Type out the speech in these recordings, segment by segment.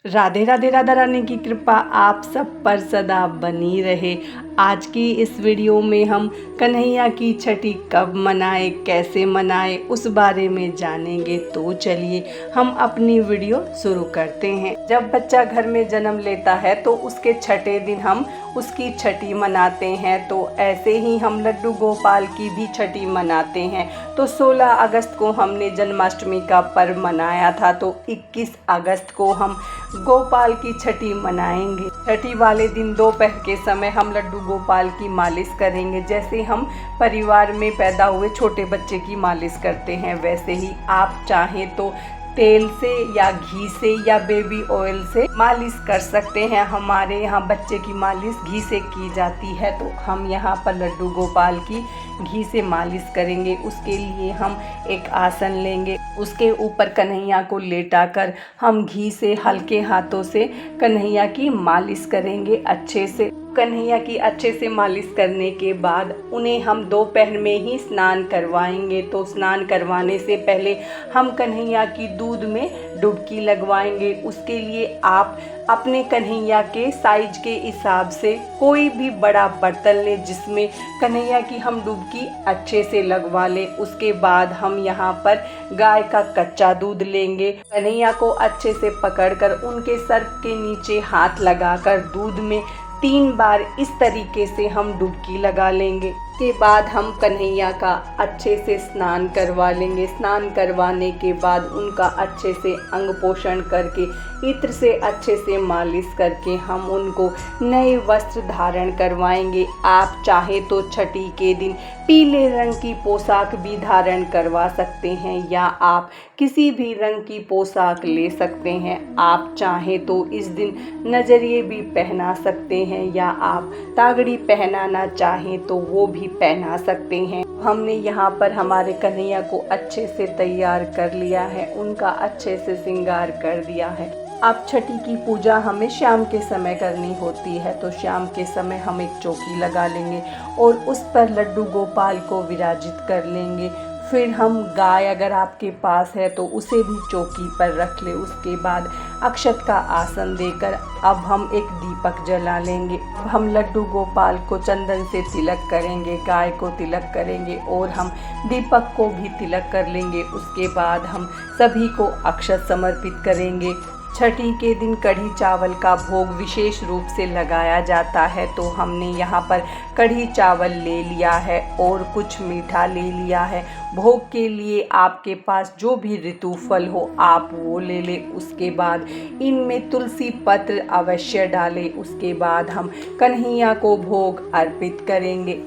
राधे राधे। राधा रानी की कृपा आप सब पर सदा बनी रहे। आज की इस वीडियो में हम कन्हैया की छठी कब मनाए, कैसे मनाए, उस बारे में जानेंगे। तो चलिए हम अपनी वीडियो शुरू करते हैं। जब बच्चा घर में जन्म लेता है तो उसके छठे दिन हम उसकी छठी मनाते हैं। तो ऐसे ही हम लड्डू गोपाल की भी छठी मनाते हैं। तो 16 अगस्त को हमने जन्माष्टमी का पर्व मनाया था, तो 21 अगस्त को हम गोपाल की छठी मनाएंगे। छठी वाले दिन दोपहर के समय हम लड्डू गोपाल की मालिश करेंगे। जैसे हम परिवार में पैदा हुए छोटे बच्चे की मालिश करते हैं, वैसे ही आप चाहें तो तेल से या घी से या बेबी ऑयल से मालिश कर सकते हैं। हमारे यहाँ बच्चे की मालिश घी से की जाती है, तो हम यहाँ पर लड्डू गोपाल की घी से मालिश करेंगे। उसके लिए हम एक आसन लेंगे, उसके ऊपर कन्हैया को लेटाकर हम घी से हल्के हाथों से कन्हैया की मालिश करेंगे अच्छे से। कन्हैया की अच्छे से मालिश करने के बाद उन्हें हम दोपहर में ही स्नान करवाएंगे। तो स्नान करवाने से पहले हम कन्हैया की दूध में डुबकी लगवाएंगे। उसके लिए आप अपने कन्हैया के साइज के हिसाब से कोई भी बड़ा बर्तन लें जिसमें कन्हैया की हम डुबकी अच्छे से लगवा लें। उसके बाद हम यहाँ पर गाय का कच्चा दूध लेंगे। कन्हैया को अच्छे से पकड़कर उनके सर के नीचे हाथ लगाकर दूध में 3 बार इस तरीके से हम डुबकी लगा लेंगे। के बाद हम कन्हैया का अच्छे से स्नान करवा लेंगे। स्नान करवाने के बाद उनका अच्छे से अंग पोषण करके इत्र से अच्छे से मालिश करके हम उनको नए वस्त्र धारण करवाएंगे। आप चाहे तो छठी के दिन पीले रंग की पोशाक भी धारण करवा सकते हैं, या आप किसी भी रंग की पोशाक ले सकते हैं। आप चाहे तो इस दिन नजरिए भी पहना सकते हैं, या आप तागड़ी पहनाना चाहें तो वो भी पहना सकते हैं। हमने यहाँ पर हमारे कन्हैया को अच्छे से तैयार कर लिया है, उनका अच्छे से श्रृंगार कर दिया है। अब छठी की पूजा हमें शाम के समय करनी होती है, तो शाम के समय हम एक चौकी लगा लेंगे और उस पर लड्डू गोपाल को विराजित कर लेंगे। फिर हम गाय अगर आपके पास है तो उसे भी चौकी पर रख ले। उसके बाद अक्षत का आसन देकर अब हम एक दीपक जला लेंगे। हम लड्डू गोपाल को चंदन से तिलक करेंगे, गाय को तिलक करेंगे और हम दीपक को भी तिलक कर लेंगे। उसके बाद हम सभी को अक्षत समर्पित करेंगे। छठी के दिन कढ़ी चावल का भोग विशेष रूप से लगाया जाता है, तो हमने यहाँ पर कढ़ी चावल ले लिया है और कुछ मीठा ले लिया है। भोग के लिए आपके पास जो भी ऋतु फल हो आप वो ले लें। उसके बाद इनमें तुलसी पत्र अवश्य डालें। उसके बाद हम कन्हैया को भोग अर्पित करेंगे।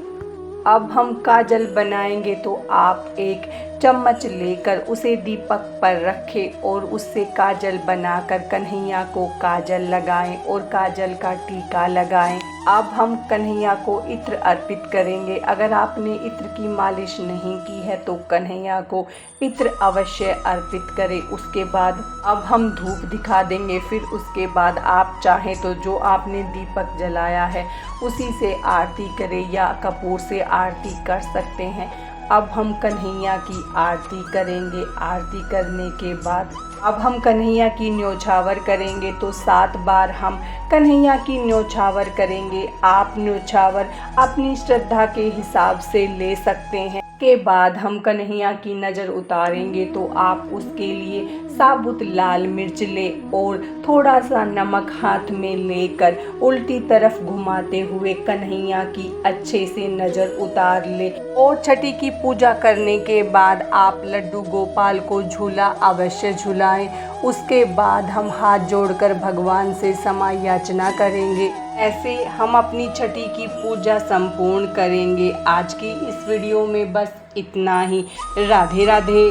अब हम काजल बनाएंगे, तो आप एक चम्मच लेकर उसे दीपक पर रखें और उससे काजल बनाकर कन्हैया को काजल लगाएं और काजल का टीका लगाएं। अब हम कन्हैया को इत्र अर्पित करेंगे। अगर आपने इत्र की मालिश नहीं की है तो कन्हैया को इत्र अवश्य अर्पित करें। उसके बाद अब हम धूप दिखा देंगे। फिर उसके बाद आप चाहें तो जो आपने दीपक जलाया है उसी से आरती करें या कपूर से आरती कर सकते हैं। अब हम कन्हैया की आरती करेंगे। आरती करने के बाद अब हम कन्हैया की न्योछावर करेंगे, तो 7 बार हम कन्हैया की न्योछावर करेंगे। आप न्योछावर अपनी श्रद्धा के हिसाब से ले सकते हैं। के बाद हम कन्हैया की नज़र उतारेंगे, तो आप उसके लिए साबुत लाल मिर्च ले और थोड़ा सा नमक हाथ में लेकर उल्टी तरफ घुमाते हुए कन्हैया की अच्छे से नज़र उतार ले। और छठी की पूजा करने के बाद आप लड्डू गोपाल को झूला अवश्य झुलाएं। उसके बाद हम हाथ जोड़कर भगवान से क्षमा याचना करेंगे। ऐसे हम अपनी छठी की पूजा संपूर्ण करेंगे। आज की इस वीडियो में बस इतना ही। राधे राधे।